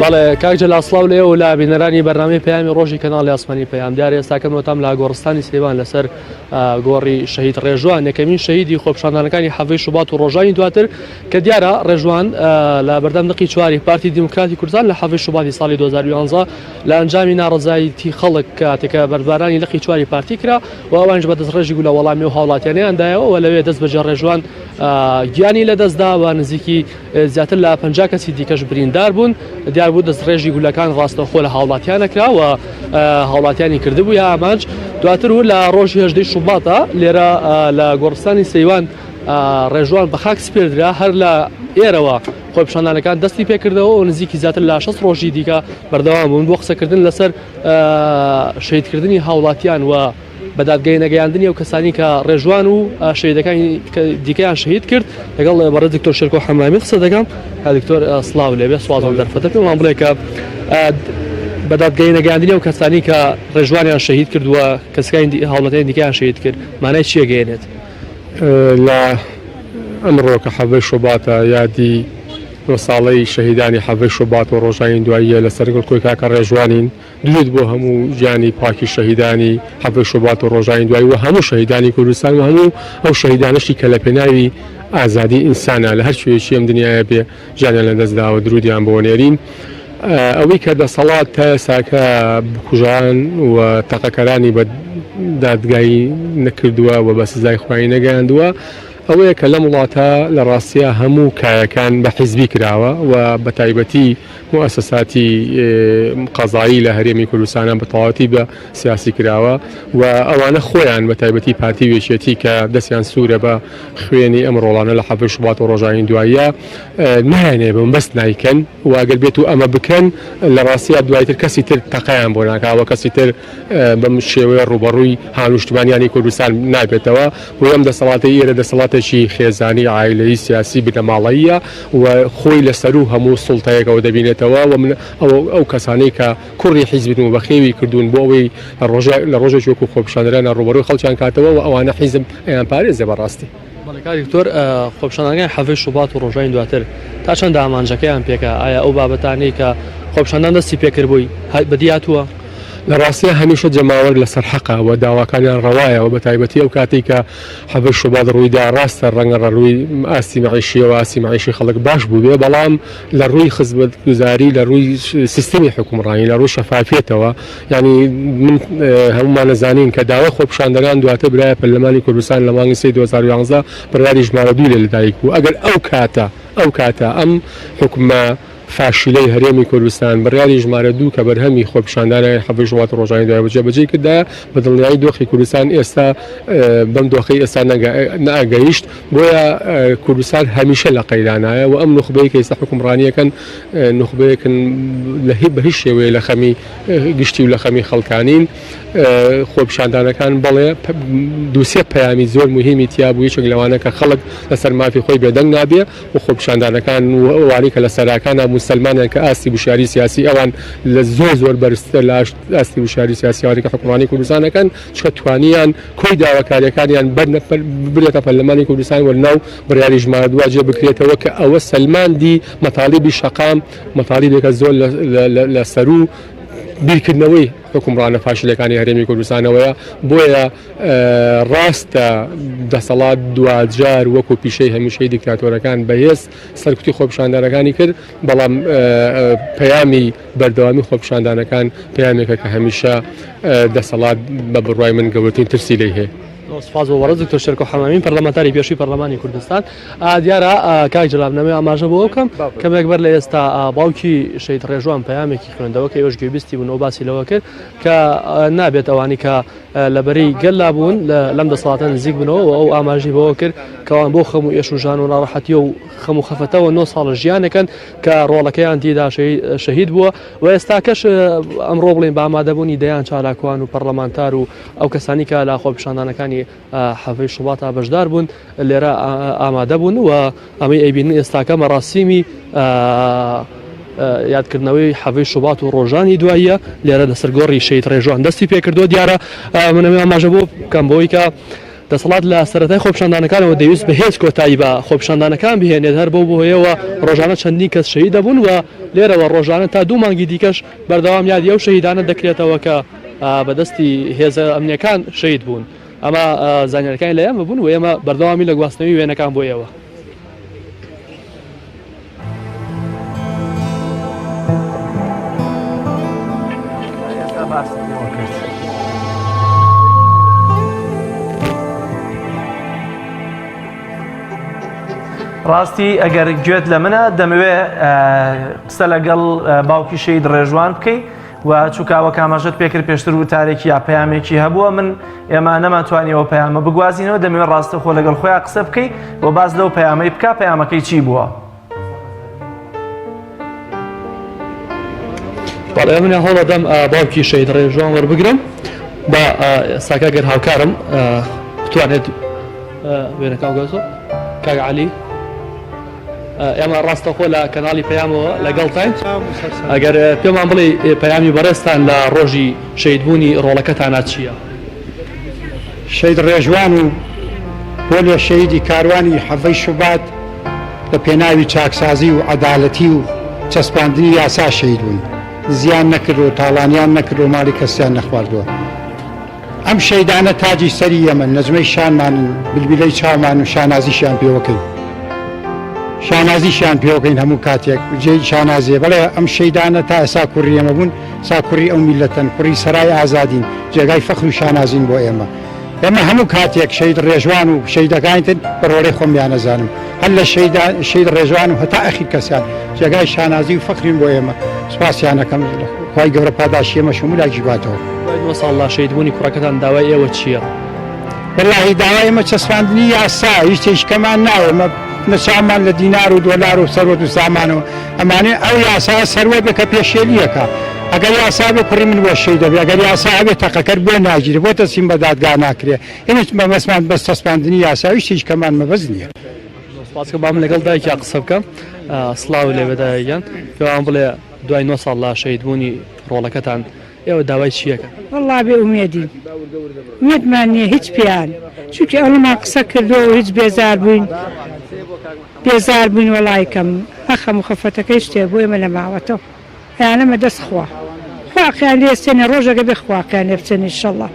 بەڵێ کاک جەلال سڵاو لێ و لە بینەرانی بەرنامەی پەیامی ڕۆژی کەناڵی ئاسمانی پەیام دیارە ئێستاکەمەوەتام لە گۆڕستانی سێوان لەسەر گۆڕی شەهید ڕێژوان یەکەمین شەهیدی خۆپیشاندانەکانی حەڤەی شوبات و ڕۆژانی دواتر کە دیارە ڕێژوان لە بەردەم دقی چواری پارتی دیموکراتی کوردستان لە حەڤەی شوباتی ساڵی 2011 لە ئەنجامی ناڕەزایەتی خەڵک کاتێکە بەربارانی لقی چواری پارتی کرا و ئەوانش بە دەستڕێژی و لە وەڵامی و هاوڵاتیانەیاندایەوە و لەوێ دەست بەجێ ڕێژوان گیانی لەدەستدا و نزیکی زیاتر لە 50 کەسی دیکەش بریندار بوون دیار بوو دەستڕێژی گولەکان ڕاستەخۆ لە هاوڵاتیانەکرا و هاوڵاتیانی کردبوو یا ئامانج دواتر و لە ڕۆژی هەژدەی شوباتە لێرە لە گۆڕستانی سەیوان ڕێژوان بە خاک سپێردرا هەر لە ئێرەوە خۆپیشاندانەکان دەستی پێکردەوە و نزیکی زیاتر لە 6 ڕۆژی دیکە بەردەوام بوون بۆ قسەکردن لەسەر شەهیدکردنی هاوڵاتیان و بەدادگەی نەگەیاندنی ئەو کەسانی کە ڕێژوان و شەهیدەکانی دیکەیان شەهید کرد لەگەڵ بەڕێز دکتۆر شێرکۆ حەمرامی قسە دەکەم دکتۆر سڵاو لێبێ سوازم دەرفەتە پێمان بڵێ کە بەدادگەی نەگەیاندنی ئەو کەسانی کە ڕێژوانیان شەهید کردووە کەسەکانی هاوڵاتیان دیکەیان شەهید کرد مانای چیە گەیەنێت لە ئەمڕۆ کە حەڤەی شوباتە یادی ساڵەی شەهیدانی حەڤەی شوبات و ڕۆژانی دواییە لەسەر گڵکۆی کاکە ڕێژوانین دوێت بۆ هەموو ژیانی پاکی شەهیدانی حەڤەی شوبات و ڕۆژانی دوایی و هەموو شەهیدانی کوردستان و هەموو ئەو شەهیدانەشی کە لە پێناوی ئازادی ئینسانە لە هەر شوێشی ئەم دنیاە بێ ژیانیان لەدەستداوە درودیان بۆ نێرین ئەوەی کە دەسەڵات تا ساکە بکوژان و تەقەکەرانی بە دادگایی نەکردووە و بە سزای خوای نەگەیاندووە ئەوەیە کە لەم وڵاتە لە ڕاستیە هەموو کایەکان بە حیزبی کراوە و بە تایبەتی مؤسساتی قەزایی لە هەرێمی کوردستانە بە تەواوەتی بە سیاسی کراوە و ئەوانە خۆیان بە تایبەتی پارتی وێشێتی کە دەستیان سوورە بە خوێنی ئەم ڕۆڵانە لە حەڤەی شوبات و ڕۆژانی دواییە نایانێ بم بەست نایکەن و ئەگەر بێت و ئەمە بکەن لە ڕاستیە دوایتر کەسی تر تەقەیان بۆ ناکاوە کەسی تر بەم شێوەیە ڕوبەڕووی هانوشتمانیانی کوردستان نابێتەوە و ئەم دەسەڵاتی ئێرە دەسەڵاتێکی خێزانی عایلەی سیاسی بنەماڵەییە و خۆی لەسەر و هەموو سوڵتەیەکەوە دەبینێتەوە و من ئەو کەسانەی کە کوڕی حیزبن و بەخێوی کردوون بۆ ئەوەی لە ڕۆژێک وەکو خۆپیشاندەرانە ڕوبەڕووی خەڵکیان کاتەوە و ئەوانە حیزب ئەیان پارێزێ بەڕاستی دکتۆر خۆپیشاندانەکانی حەڤەی شوبات و ڕۆژانی دواتر تا چەند ئامانجەکەیان پێکە ئایا ئەو بابەتانەی کە خۆپیشاندان دەستی پێکرد بووی بەدیهاتووە لە ڕاستیە هەمیشە جەماوەر لەسەر حەقا و داواکانیان ڕەوایەوە بە تایبەتی ئەو کاتی کە حەڤەی شوبات ڕوویدا ڕاستە ڕەنگە ڕووی ئاستی مەعیشیەوە ئاستی مەعیشی خەڵک باش بوو بێ بەڵام لە ڕووی خزمەتگوزاری لە ڕووی سیستمی حکومڕانی لە ڕووی شەفافیەتەوە یعنی من هەمومان نەزانین کە داوای خۆپیشاندەران دواتر برایە پەرلەمانی کوردستان لە مانگی 2011 بڕیاری ژمارە 2 لە لەدایک بوو ئەگەر ئەو کاتە ئەم حکومە فاشیلەی هەرێمی کوردستان بڕیاری ژمارە 2 کە بەرهەمی خۆپیشاندانەکانی حەڤەی شوبات و ڕۆژانی دوای جێبەجێ کردایە بە دڵنیایی دۆخی کوردستان ئێستا بەم دۆخەی ئێستا نەئەگەیشت بۆیە کوردستان هەمیشە لە قەیرانایە و ئەم نوخبەیە کە ئێستا حکومڕانیەکەن نوخبەیەکن بە هیچ شێوەیە لە خەمی گشتی و لە خەمی خەڵکانین خۆپیشاندانەکان بەڵێ دووسێ پەیامی زۆر مهمی تیا بوو یەکێک لەوانە کە خەڵک لەسەر مافی خۆی بێدەنگ نابێ و خۆپیشاندانەکان وانی کە لە سەراکانە مسلمانیان کە ئاستی وشاری سیاسی ئەوان لە زۆر بەرزتر لە ئاستی وشاری سیاسیوانی کە حکومڕانی کوردستانەکەن چکە توانیان کۆی داواکاریەکانیان بێتە پەرلەمانی کوردستان وەرناو بڕیاری ژمارە 2 جێ بکرێتەوە کە ئەوە سەلماندی مەتاڵیبی شەقام مەتاڵیبێکە زۆر لە سەر و بیرکردنەوەی حکومڕانە فاشلەکانی هەرێمی کوردستانەوەیە بۆیە ڕاستە دەسەڵات دوجار وەکو پیشەی هەمیشەی دیکتاتۆرەکان بەهێز سەرکوتی خۆپیشاندانەکانی کرد بەڵام پەیامی بەردەوامی خۆپیشاندانەکان پەیامێکە کە هەمیشە دەسەڵات بە بڕوای من گەورەترین ترسی لێی هەیە سپاس بۆ بەڕێز دکتۆر شێرکۆ حەمرامی پەرلەمانتاری پێشووی پەرلەمانی کوردستان دیارە کاک جەلال نەمەوێ ئاماژە بۆ بکەم کەمێک بەر لە ئێستا باوکی شەهید ڕێژوان پەیامێکی خوێندەوە کە ئێوەش گوێبیستی بوون و باسی لەوە کرد کە نابێت ئەوانی کە لەبەرەی گەللا بوون لەم دەسەڵاتە نزیک بنەوە و ئەو ئاماژی بەوە کرد کەوان بۆ خەموو ئێشوژان و ناڕەحەتی و خەموو خەفەتەوە 9 ساڵە ژیانەکەن کە ڕۆڵەکەیان تێدا شەهید بووە و ئێستا کەش ئەمڕۆ بڵێن بە ئامادەبوونی دەیان چالاکوان و پەرلەمانتار و ئەو کەسانی کە لە خۆپیشاندانەکانی حەڤەی شوباتە بەشدار بوون لێرە ئامادە بوون و ئەمەی ئەیبین ئێستاکە مەڕاستیمی یادکردنەوەی حەڤەی شوبات و ڕۆژانی دواییە لێرە لەسەر گۆڕی شەهید ڕێژوان دەستی پێکردو دیارە منەوێ ئاماژە بۆ بکەم بۆی کە دەسەڵات لە سەرەتای خۆپیشاندانەکانەوە دەویست بەهێز کۆتایی بە خۆپیشاندانەکان بهێنێت هەر بەو بۆهەیەوە ڕۆژانە چەندین کەس شەهید دەبوون و لێرەوە ڕۆژانە تا 2 مانگی دیکەش بەردەوام یادی ئەو شەهیدانە دەکرێتەوە کە بەدەستی هێزە ئەمنیەکان شەهید بوون. ئەمە زانیاریەکانی لە ئێمە بوون و ئێمە بەردەوامی لە گواستنەوەی وێنەکان بۆ ئێوە. ڕاستی ئەگەر گوێت لە منە دەمەوێ قسە لەگەڵ باوکی شەهید ڕێژوان بکەیت و چووکاوە کامەژت پێکرد پێشتر و تارێکی یا پەیامێکی هەبووە من ئێمە نەماتوانیەوە پەیامە بگوازینەوە دەمەوێت ڕاستەخۆ لەگەڵ خۆیان قسە بکەیت و باز لەو پەیامەی بکە پەیامەکەی چی بووە. بەڵێ منە هەوڵەدەم باوکی شەهید ڕێژوان وەربگرم بە ئێستاکە گەر هاوکارم بتوانێت وێنەکان گۆزۆ کاک عەلی ئێمە ڕاستەخۆ لە کەناڵی پەیامەوە لەگەڵتان ئەگەر پێمان بڵێ پەیامی بەڕێستان لە ڕۆژی شەهیدبوونی ڕۆڵەکەتانە چییە؟ شەهید ڕێژوان و بۆ لێ شەهیدی کاروانی حەڤەی شوبات لە پێناوی چاکسازی و عەدالەتی و چەسپاندنی یاسا شەهید بوون، زیان نەکرد و تاڵانیان نەکرد و ماڵی کەسیان نەخواردووە. ئەم شەهیدانە تاجی سەری ئێمە نەجمەی شانمانن، بلبیلەی چاومان و شانازیشیان پێوەکەین، شانازیشیان پێوەکەین هەموو کاتێک جێی شانازیە. بەڵێ ئەم شەهیدانە تا ئێستا کوڕی ئێمە بوون، سا کوڕی ئەو میلەتەن، کوڕی سەرای ئازادین، جێگای فەخر و شانازین بۆ ئێمە. ئێمە هەموو کاتێک شەهید ڕێژوان و شەهیدەکانتن بە ڕۆڵەی خۆمیان نەزانم، هەر لە شەهید ڕێژوان و هەتا ئەخیر کەسیان جێگای شانازی و فەخرین بۆ ئێمە. سوپاسیان دەکەم، خی گەورە پاداشی ئێمە شمولاکی باتەوە. 9 ساڵ لە شەهیدبوونی کوڕەکەتان داوای ئێوە چییە؟ واللهی داوای ئێمە چەسپاندنی یاسا، هیچ تێشکەمان ناوە، نەچامان لە دینار و دۆلار و سەرۆت و سامانەوە ئەمانێ ئەو یاسا سەروە بێ کە پێشێلیەکە. ئەگەر یاسا بێ کوڕی من بۆ شەهید دەبێ، ئەگەر یاسا هەبێ تەقەکەر بۆ ناگیرێ، بۆ تەسلیم بە دادگا ناکرێ. ئێمە مەبەستمان بەس چەسپاندنی یاسا، هیچ تێشکەمان مەبەست نییە. سپاسکە بام لەگەڵ دایکی قسە بکەم. سڵاو لێبەدایەکیان پێوان بڵێ دوای 9 ساڵ لە شەهیدبوونی ڕۆڵەکەتان ئێوە داوای چیەکە؟ والله بێ ئومێدین، ئومێدمان نییە هیچ پیان، چونکە ئەوڵمان قسە کردەوە و هیچ بێزار بووین وەڵایکەم ئەخەم و خەفەتەکەی شتێ بۆ ئێمە لە ماوەتەوە ئەیانەمە دەست خوا خواقیان لێستێنە ڕۆژەکە بێ خواقیان لێ بچێن ئینشەڵڵا.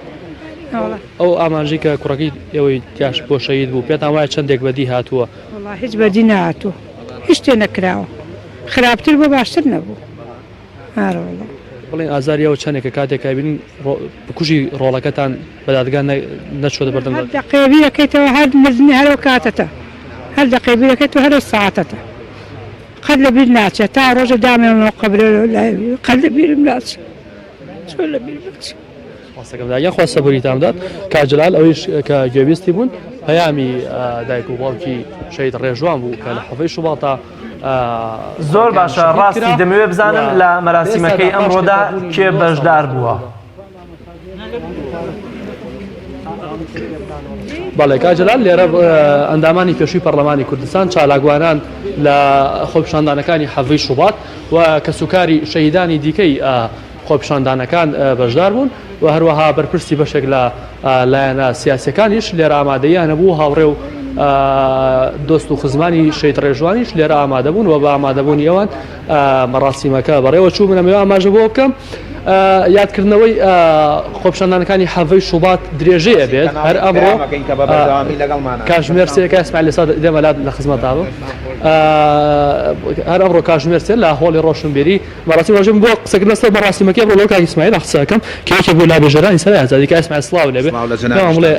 ئەو ئامانژی کە کوڕەکەی ئێوەی تیاش بۆ شەهید بوو پێتان وایە چەندێک بەدی هاتووە؟ والله هیچ بەدی نهاتووە، هیچ شتێ نەکراوە، خراپتر بۆ باشتر نەبوو. هەروەڵا بڵێن ئازاریەوە چەندێکە کاتێک بینین بکوژی ڕۆڵەکەتان بەدادگان نەچۆتە بەردەم دەقەیەکەیتەوە هەر مردنی هەرەوە کاتەتە، هەر دەقەیەکەیتەوە هەرە ساعتەتە، قەت لە بیر ناچێت تا ڕۆژە دامێنەوە قەبرە قەت لە بیرم ناچێت چۆن لە بیر بچێت. یان خوا سەبووریتان بدات. کاجلال ئەویش کە گوێبیستی بوون پەیامی دایک و باوکی شەهید ڕێژوان بوو کە لە حەڤەی شوباتا زۆر باشە. ڕاستی دەمەوێت بزانم لە مەراسیمەکەی ئەمڕۆدا کێ بەشدار بووە. بەڵێ کاجلال لێرە ئەندامانی پێشووی پەرلەمانی کوردستان چالاگوانان لە خۆپیشاندانەکانی حەڤەی شوبات و کە سوکاری شەهیدانی دیکەی خۆپیشاندانەکان بەشدار بوون و هەروەها بەرپرسی بەشێک لە لایەنە سیاسیەکانیش لێرە ئامادەیانە بوو، هاوڕێ و دۆست و خزمانی شەهید ڕێژوانیش لێرە ئامادە بوون و بە ئامادەبوونی ئەوان مەڕاستیمەکە بەڕێوە چوو. منەمەوێ ئاماژە بۆ بکەم یادکردنەوەی خۆپیشاندانەکانی حەڤەی شوبات درێژەیە بێت. هەر ئەمڕۆ کاژمێرسێکە ئەسماعیل لێسا دێمەلات لە خزمەتا بوو، هەر ئەمڕۆ کاژمێرسێ لە هۆڵی ڕۆشنبیری مەڕاستی ڕۆژم بۆ قسەکردن لەسەر مەڕاستیمەکەی بۆ کاک ئیسماعیل قسەکەم کە یەکێک بوو لابێژەرانی سەرای ئازادی کاک ئیسماعیل سڵاو لێبێ پێوان بڵێ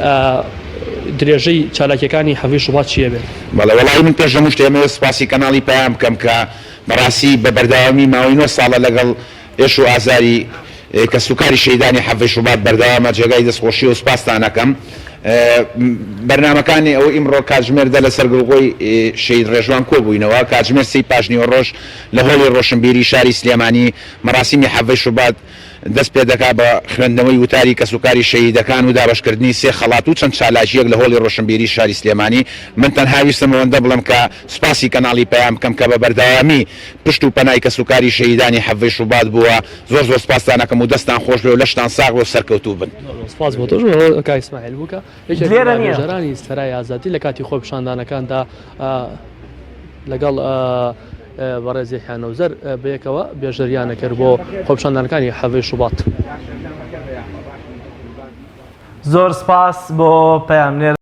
درێژەی چالاکیەکانی حەڤەی شوبات چییە بێت؟ بەڵێ وەڵامی من پێش هەموو شتێمە سپاسی کەناڵی پەیام بکەم کە بەڕاستی بە بەردەوامی ماوەی 9 ساڵە لەگەڵ ئێش و ئازاری کە سوکاری شەهیدانی حەڤەی شوبات بەردەوامە جێگای دەستخۆشی و سپاسان دەکەم. بەرنامەکانی ئەو ئیمڕۆ کاتژمێردا لە سەرگڵغۆی شەهید ڕێژوان کۆبووینەوە. کاتژمێر 3 پاش نیوەڕۆژ لە هۆڵی ڕۆشنبیری شاری سلێمانی مەراسیمی حەڤەی شوبات دەست پێ دەکا بە خوێندنەوەی وتاری کەسوکاری شەهیدەکان و دابەشکردنی سێ خەڵات و چەند چالاکیەک لە هۆڵی ڕۆشنبیری شاری سلێمانی. من تەنها ویستم ئەوەندە بڵم کە سوپاسی کەناڵی پەیام بکەم کە بە بەردەوامی پشت و پەنای کەسوکاری شەهیدانی حەڤەی شوبات بووە. زۆر زۆر سپاسان دەکەم و دەستان خۆش بێ و لەشتان ساغ و سەرکەوتوو بن. سپاس بۆ تۆش کاک ئیسماعیل بووکە ژەرانی سەرای ئازادی لە کاتی خۆپیشاندانەکاندا لەگەڵ بەڕێزی حانەوزەر بەیەکەوە بێژەریانە کرد بۆ خۆپیشاندانەکانی حەڤەی شوبات. زۆر سپاس بۆ پەیامنێر